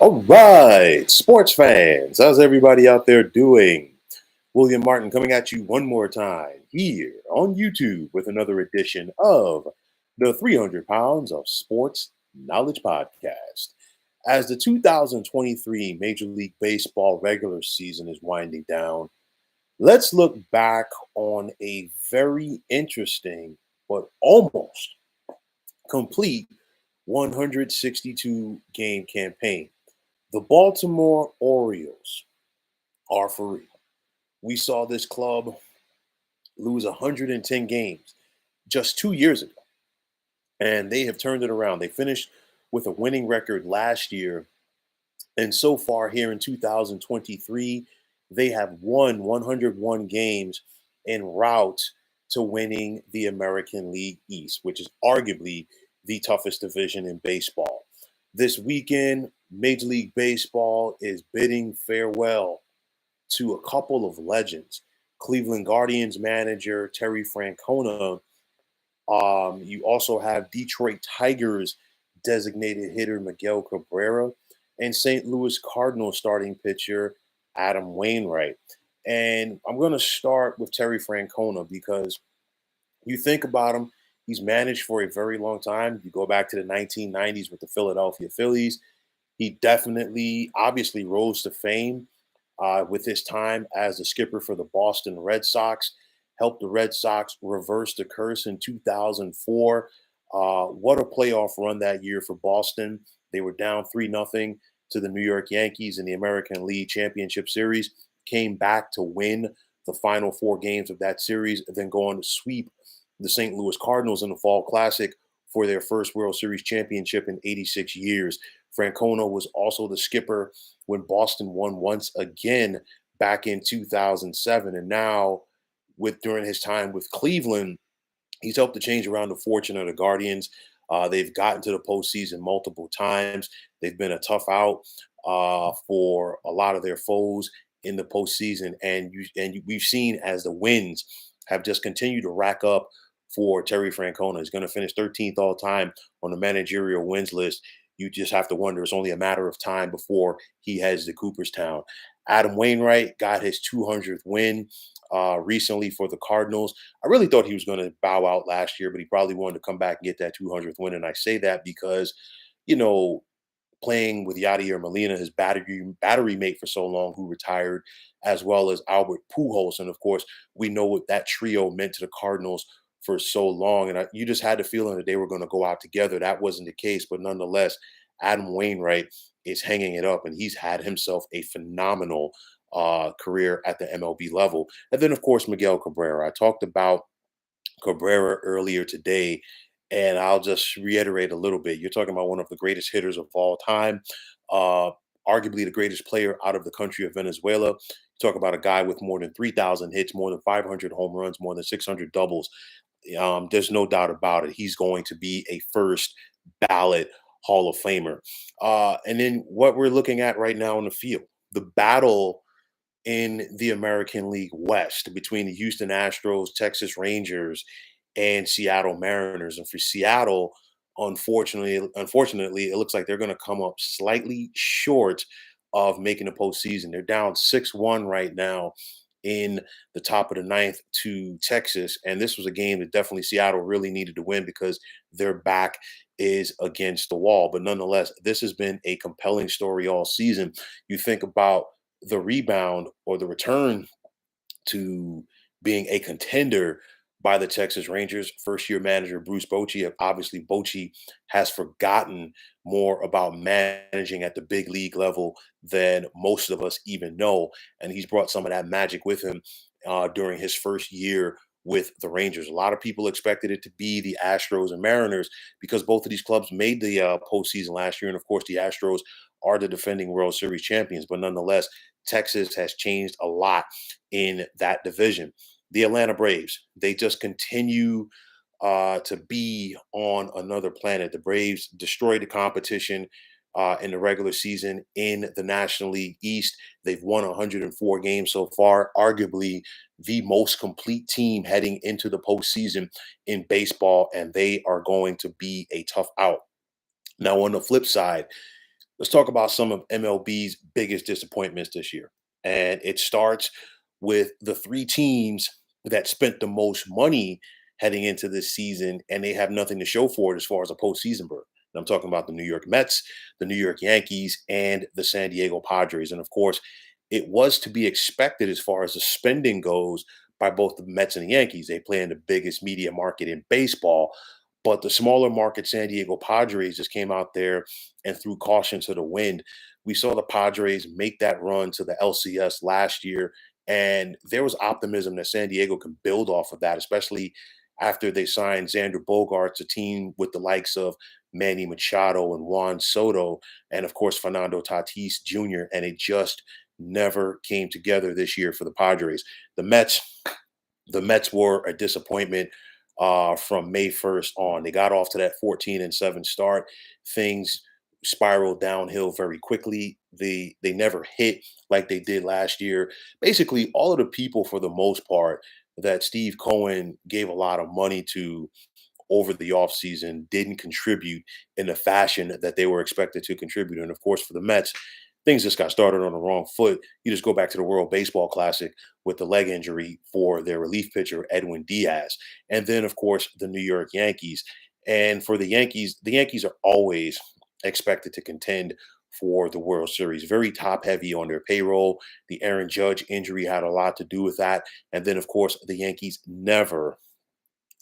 All right, sports fans, how's everybody out there doing? William Martin coming at you one more time here on YouTube with another edition of the 300 Pounds of Sports Knowledge Podcast. As the 2023 Major League Baseball regular season is winding down, let's look back on a very interesting but almost complete 162 game campaign. The Baltimore Orioles are for real. We saw this club lose 110 games just 2 years ago, and they have turned it around. They finished with a winning record last year, and so far here in 2023, they have won 101 games en route to winning the American League East, which is arguably the toughest division in baseball. This weekend, Major League Baseball is bidding farewell to a couple of legends. Cleveland Guardians manager Terry Francona. You also have Detroit Tigers designated hitter Miguel Cabrera and St. Louis Cardinals starting pitcher Adam Wainwright. And I'm going to start with Terry Francona because you think about him, he's managed for a very long time. You go back to the 1990s with the Philadelphia Phillies. He definitely, obviously, rose to fame with his time as the skipper for the Boston Red Sox, helped the Red Sox reverse the curse in 2004. What a playoff run that year for Boston. They were down 3-0 to the New York Yankees in the American League Championship Series, came back to win the final four games of that series, and then go on to sweep the St. Louis Cardinals in the Fall Classic for their first World Series championship in 86 years. Francona was also the skipper when Boston won once again back in 2007. And now, with during his time with Cleveland, he's helped to change around the fortune of the Guardians. They've gotten to the postseason multiple times. They've been a tough out for a lot of their foes in the postseason, and we've seen as the wins have just continued to rack up for Terry Francona. He's going to finish 13th all time on the managerial wins list. You just have to wonder, it's only a matter of time before he heads to Cooperstown. Adam Wainwright got his 200th win recently for the Cardinals. I really thought he was going to bow out last year, but he probably wanted to come back and get that 200th win. And I say that because, you know, playing with Yadier Molina, his battery mate for so long, who retired, as well as Albert Pujols. And of course, we know what that trio meant to the Cardinals for so long. And you just had the feeling that they were going to go out together. That wasn't the case. But nonetheless, Adam Wainwright is hanging it up, and he's had himself a phenomenal career at the MLB level. And then, of course, Miguel Cabrera. I talked about Cabrera earlier today, and I'll just reiterate a little bit. You're talking about one of the greatest hitters of all time, uh, arguably the greatest player out of the country of Venezuela. You talk about a guy with more than 3,000 hits, more than 500 home runs, more than 600 doubles. There's no doubt about it. He's going to be a first ballot Hall of Famer. And then what we're looking at right now in the field, the battle in the American League West between the Houston Astros, Texas Rangers, and Seattle Mariners. And for Seattle, unfortunately, it looks like they're going to come up slightly short of making the postseason. They're down 6-1 right now in the top of the ninth to Texas. And this was a game that definitely Seattle really needed to win because their back is against the wall. But nonetheless, this has been a compelling story all season. You think about the rebound or the return to being a contender by the Texas Rangers. First year manager Bruce Bochy. Obviously, Bochy has forgotten more about managing at the big league level than most of us even know. And he's brought some of that magic with him during his first year with the Rangers. A lot of people expected it to be the Astros and Mariners because both of these clubs made the postseason last year. And of course, the Astros are the defending World Series champions. But nonetheless, Texas has changed a lot in that division. The Atlanta Braves, they just continue to be on another planet. The Braves destroyed the competition in the regular season in the National League East. They've won 104 games so far, arguably the most complete team heading into the postseason in baseball, and they are going to be a tough out. Now, on the flip side, Let's talk about some of MLB's biggest disappointments this year. And it starts with the three teams that spent the most money heading into this season, and they have nothing to show for it as far as a postseason berth. And I'm talking about the New York Mets, the New York Yankees, and the San Diego Padres. And of course, it was to be expected as far as the spending goes by both the Mets and the Yankees. They play in the biggest media market in baseball. But the smaller market San Diego Padres just came out there and threw caution to the wind. We saw the Padres make that run to the LCS last year, and there was optimism that San Diego can build off of that, especially after they signed Xander Bogaerts, a team with the likes of Manny Machado and Juan Soto, and of course Fernando Tatis Jr. And it just never came together this year for the Padres. The Mets the Mets were a disappointment from May 1st on. They got off to that 14-7 start. Things spiraled downhill very quickly. They never hit like they did last year. Basically, all of the people, for the most part, that Steve Cohen gave a lot of money to over the offseason didn't contribute in the fashion that they were expected to contribute. And of course, for the Mets, things just got started on the wrong foot. You just go back to the World Baseball Classic with the leg injury for their relief pitcher, Edwin Diaz. And then, of course, the New York Yankees. And for the Yankees are always expected to contend for the World Series. Very top heavy on their payroll. The Aaron Judge injury had a lot to do with that. And then, of course, the Yankees never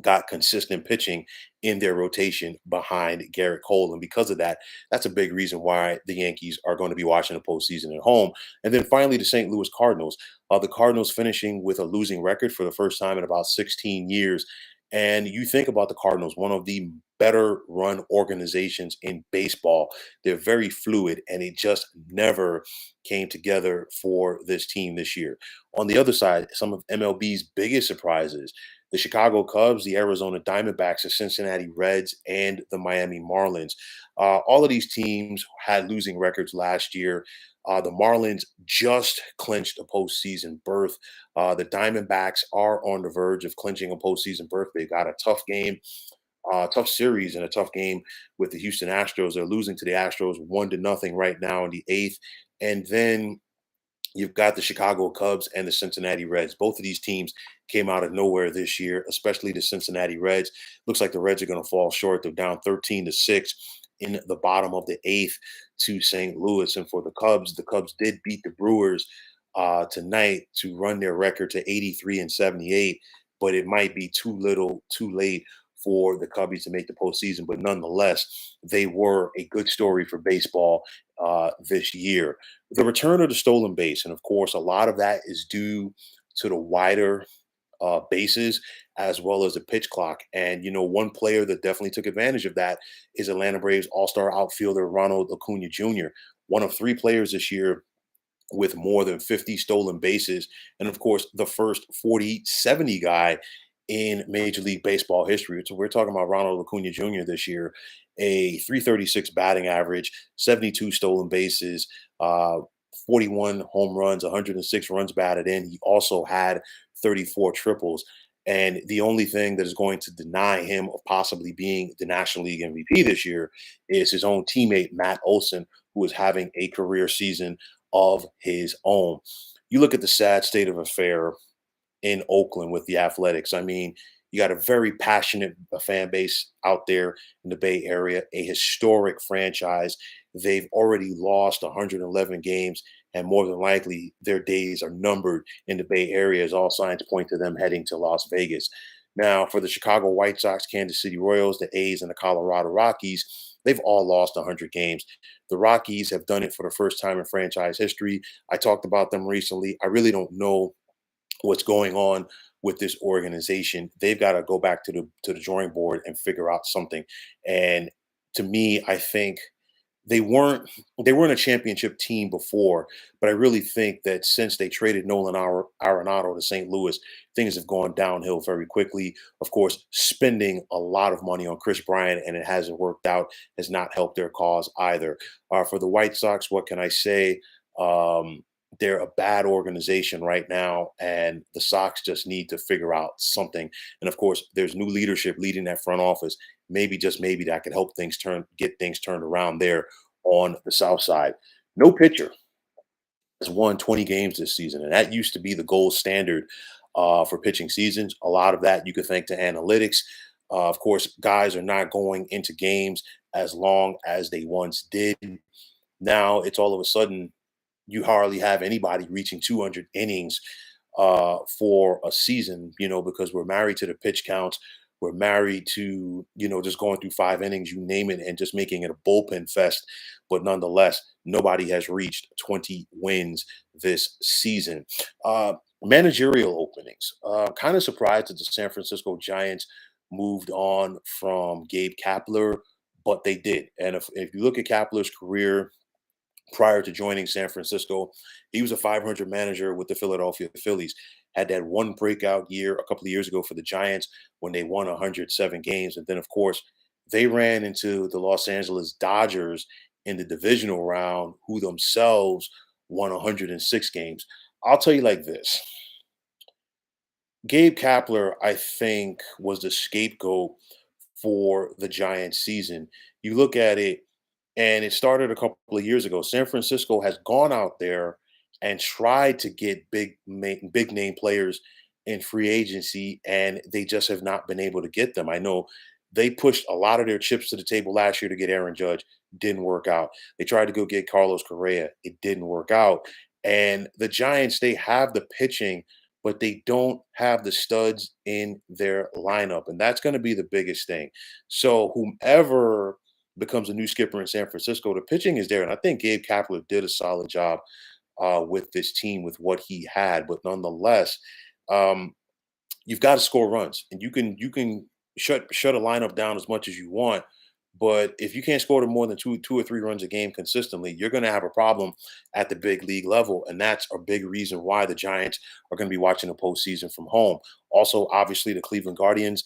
got consistent pitching in their rotation behind Garrett Cole. And because of that, that's a big reason why the Yankees are going to be watching the postseason at home. And then finally, the St. Louis Cardinals. The Cardinals finishing with a losing record for the first time in about 16 years. And you think about the Cardinals, one of the better run organizations in baseball. They're very fluid, and it just never came together for this team this year. On the other side, some of MLB's biggest surprises, the Chicago Cubs, the Arizona Diamondbacks, the Cincinnati Reds, and the Miami Marlins. All of these teams had losing records last year. The Marlins just clinched a postseason berth. The Diamondbacks are on the verge of clinching a postseason berth. They got a tough game, tough series, and a tough game with the Houston Astros. They're losing to the Astros 1-0 right now in the eighth. And then you've got the Chicago Cubs and the Cincinnati Reds. Both of these teams came out of nowhere this year, especially the Cincinnati Reds. Looks like the Reds are going to fall short. They're down 13-6 in the bottom of the eighth to St. Louis. And for the Cubs did beat the Brewers tonight to run their record to 83-78, but it might be too little, too late for the Cubbies to make the postseason. But nonetheless, they were a good story for baseball this year. The return of the stolen base, and of course, a lot of that is due to the wider bases as well as the pitch clock. And one player that definitely took advantage of that is Atlanta Braves All-Star outfielder Ronald Acuna Jr., one of three players this year with more than 50 stolen bases. And of course, the first 40-70 guy in Major League Baseball history. So we're talking about Ronald Acuna Jr. this year, a 336 batting average, 72 stolen bases, 41 home runs, 106 runs batted in. He also had 34 triples. And the only thing that is going to deny him of possibly being the National League MVP this year is his own teammate, Matt Olson, who is having a career season of his own. You look at the sad state of affair in Oakland with the Athletics. I mean, you got a very passionate fan base out there in the Bay Area, a historic franchise. They've already lost 111 games, and more than likely, their days are numbered in the Bay Area, as all signs point to them heading to Las Vegas. Now, for the Chicago White Sox, Kansas City Royals, the A's, and the Colorado Rockies, they've all lost 100 games. The Rockies have done it for the first time in franchise history. I talked about them recently. I really don't know what's going on with this organization. They've got to go back to the drawing board and figure out something. And to me, I think they weren't a championship team before, but I really think that since they traded Nolan Arenado to St. Louis, things have gone downhill very quickly. Of course, spending a lot of money on Chris Bryant and it hasn't worked out has not helped their cause either. For the White Sox, what can I say? They're a bad organization right now, and the Sox just need to figure out something. And of course, there's new leadership leading that front office. Maybe just maybe that could help get things turned around there on the South Side. No pitcher has won 20 games this season, and that used to be the gold standard for pitching seasons. A lot of that you could thank to analytics. Of course, guys are not going into games as long as they once did. Now it's all of a sudden you hardly have anybody reaching 200 innings for a season, because we're married to the pitch counts. We're married to, just going through 5 innings, you name it, and just making it a bullpen fest. But nonetheless, nobody has reached 20 wins this season. Managerial openings. Kind of surprised that the San Francisco Giants moved on from Gabe Kapler, but they did. And if you look at Kapler's career, prior to joining San Francisco, he was a 500 manager with the Philadelphia Phillies. Had that one breakout year a couple of years ago for the Giants when they won 107 games. And then, of course, they ran into the Los Angeles Dodgers in the divisional round, who themselves won 106 games. I'll tell you like this. Gabe Kapler, I think, was the scapegoat for the Giants season. You look at it, and it started a couple of years ago. San Francisco has gone out there and tried to get big name players in free agency, and they just have not been able to get them. I know they pushed a lot of their chips to the table last year to get Aaron Judge. Didn't work out. They tried to go get Carlos Correa. It didn't work out. And the Giants, they have the pitching, but they don't have the studs in their lineup. And that's going to be the biggest thing. So whomever becomes a new skipper in San Francisco, the pitching is there. And I think Gabe Kapler did a solid job with this team with what he had. But nonetheless, um, you've got to score runs, and you can shut a lineup down as much as you want. But if you can't score to more than two or three runs a game consistently, you're going to have a problem at the big league level, and that's a big reason why the Giants are going to be watching the postseason from home. Also, obviously, the Cleveland Guardians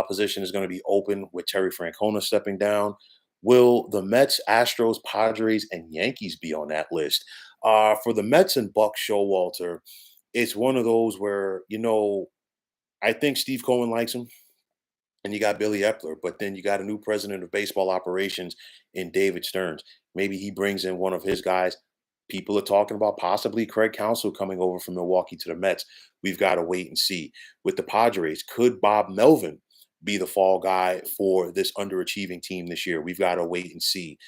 position is going to be open with Terry Francona stepping down. Will the Mets, Astros, Padres, and Yankees be on that list? For the Mets and Buck Showalter, it's one of those where I think Steve Cohen likes him, and you got Billy Epler, but then you got a new president of baseball operations in David Stearns. Maybe he brings in one of his guys. People are talking about possibly Craig Counsell coming over from Milwaukee to the Mets. We've got to wait and see. With the Padres, could Bob Melvin be the fall guy for this underachieving team this year? We've got to wait and see.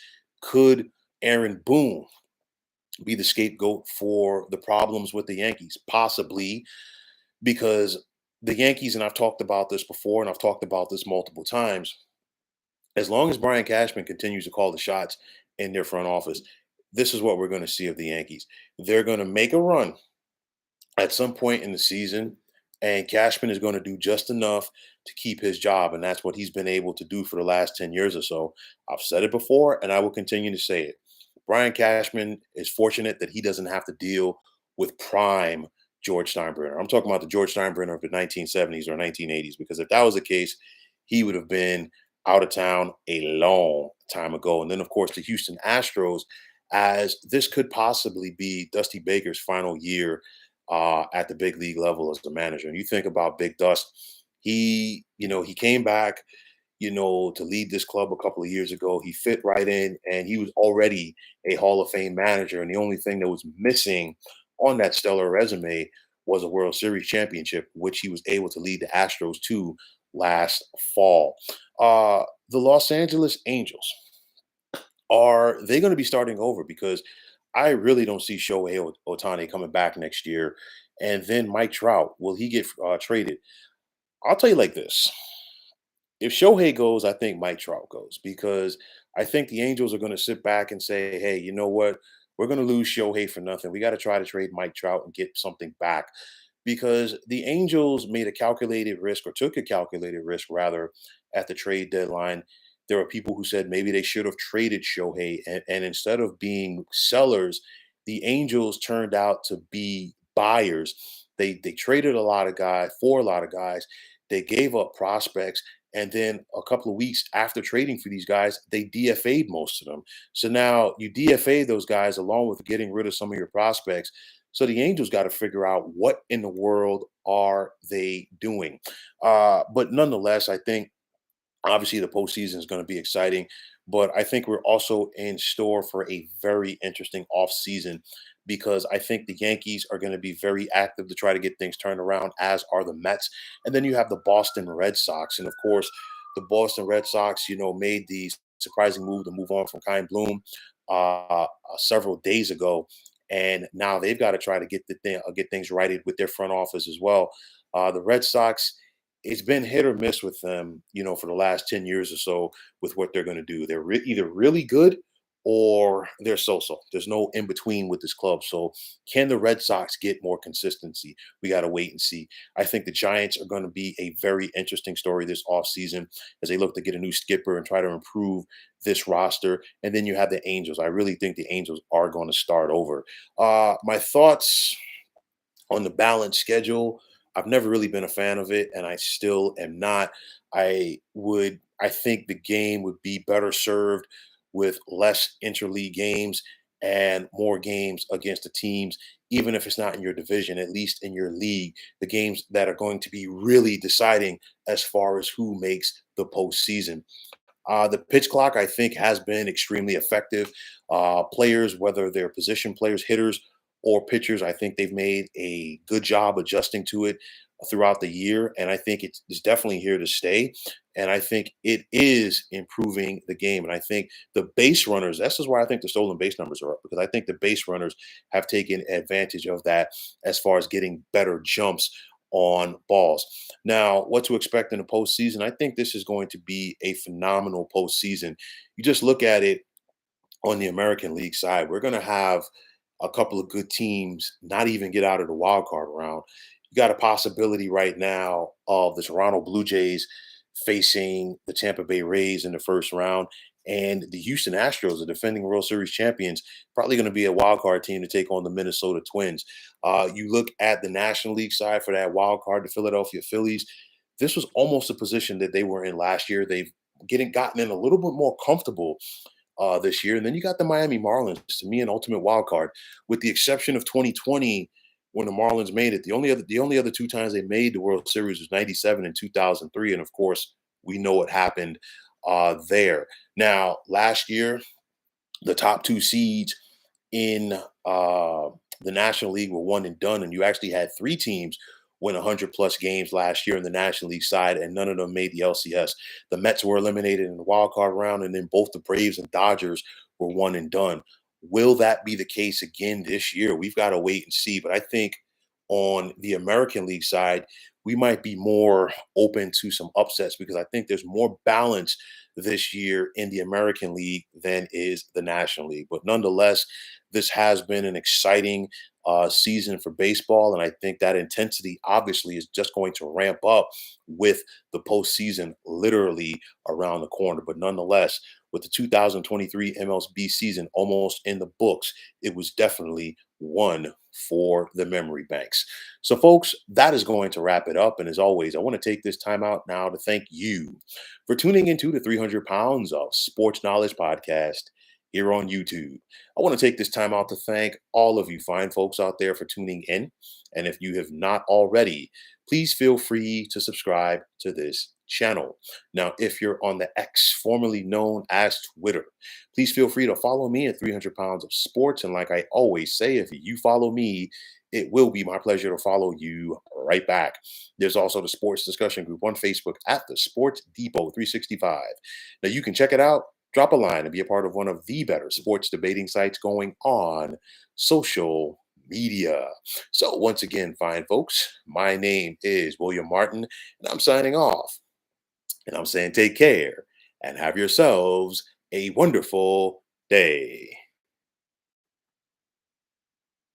Could Aaron Boone be the scapegoat for the problems with the Yankees? Possibly, because the Yankees, and I've talked about this before, and I've talked about this multiple times, as long as Brian Cashman continues to call the shots in their front office, this is what we're going to see of the Yankees. They're going to make a run at some point in the season, and Cashman is going to do just enough to keep his job, and that's what he's been able to do for the last 10 years or so. I've said it before, and I will continue to say it. Brian Cashman is fortunate that he doesn't have to deal with prime George Steinbrenner. I'm talking about the George Steinbrenner of the 1970s or 1980s, because if that was the case, he would have been out of town a long time ago. And then, of course, the Houston Astros, as this could possibly be Dusty Baker's final year at the big league level as the manager. And you think about Big Dust, he came back, to lead this club a couple of years ago. He fit right in, and he was already a Hall of Fame manager. And the only thing that was missing on that stellar resume was a World Series championship, which he was able to lead the Astros to last fall. The Los Angeles Angels, are they going to be starting over? Because I really don't see Shohei Otani coming back next year. And then Mike Trout, will he get traded? I'll tell you like this. If Shohei goes, I think Mike Trout goes, because I think the Angels are going to sit back and say, hey, you know what? We're going to lose Shohei for nothing. We got to try to trade Mike Trout and get something back, because the Angels made a calculated risk, or took a calculated risk rather, at the trade deadline. There are people who said maybe they should have traded Shohei, and instead of being sellers, the Angels turned out to be buyers. They traded a lot of guys for a lot of guys. They gave up prospects, and then a couple of weeks after trading for these guys, they DFA'd most of them. So now you DFA those guys along with getting rid of some of your prospects. So the Angels got to figure out what in the world are they doing. But nonetheless, I think obviously the postseason is going to be exciting. But I think we're also in store for a very interesting offseason because I think the Yankees are going to be very active to try to get things turned around, as are the Mets. And then you have the Boston Red Sox. And of course, the Boston Red Sox, made the surprising move to move on from Kyle Bloom several days ago. And now they've got to try to get things righted with their front office as well. The Red Sox, it's been hit or miss with them, for the last 10 years or so with what they're going to do. They're either really good or they're so-so. There's no in between with this club. So can the Red Sox get more consistency? We got to wait and see. I think the Giants are going to be a very interesting story this offseason as they look to get a new skipper and try to improve this roster. And then you have the Angels. I really think the Angels are going to start over. My thoughts on the balanced schedule. I've never really been a fan of it, and I still am not. I think the game would be better served with less interleague games and more games against the teams, even if it's not in your division, at least in your league, the games that are going to be really deciding as far as who makes the postseason. The pitch clock, I think, has been extremely effective. Players, whether they're position players, hitters, or pitchers, I think they've made a good job adjusting to it throughout the year. And I think it's definitely here to stay. And I think it is improving the game. And I think the base runners, this is why I think the stolen base numbers are up, because I think the base runners have taken advantage of that as far as getting better jumps on balls. Now, what to expect in the postseason? I think this is going to be a phenomenal postseason. You just look at it on the American League side, we're going to have a couple of good teams not even get out of the wild card round. You got a possibility right now of the Toronto Blue Jays facing the Tampa Bay Rays in the first round. And the Houston Astros, the defending World Series champions, probably going to be a wild card team to take on the Minnesota Twins. You look at the National League side for that wild card, the Philadelphia Phillies. This was almost a position that they were in last year. They've gotten in a little bit more comfortable this year. And then you got the Miami Marlins, to me, an ultimate wild card, with the exception of 2020 when the Marlins made it. The only other two times they made the World Series was 97 and 2003. And of course, we know what happened there. Now, last year, the top two seeds in the National League were one and done, and you actually had three teams win 100 plus games last year in the National League side, and none of them made the LCS. The Mets were eliminated in the wild card round, and then both the Braves and Dodgers were one and done. Will that be the case again this year? We've got to wait and see. But I think on the American League side, we might be more open to some upsets because I think there's more balance this year in the American League than is the National League. But nonetheless, this has been an exciting season for baseball. And I think that intensity obviously is just going to ramp up with the postseason literally around the corner. But nonetheless, with the 2023 MLB season almost in the books, it was definitely one for the memory banks. So, folks, that is going to wrap it up. And as always, I want to take this time out now to thank you for tuning into the 300 Pounds of Sports Knowledge podcast here on YouTube. I want to take this time out to thank all of you fine folks out there for tuning in. And if you have not already, please feel free to subscribe to this channel. Now, if you're on the X, formerly known as Twitter, please feel free to follow me at 300 Pounds of Sports. And like I always say, if you follow me, it will be my pleasure to follow you right back. There's also the sports discussion group on Facebook at the Sports Depot 365. Now, you can check it out, drop a line, and be a part of one of the better sports debating sites going on social media. So once again, fine folks, my name is William Martin, and I'm signing off. And I'm saying take care and have yourselves a wonderful day.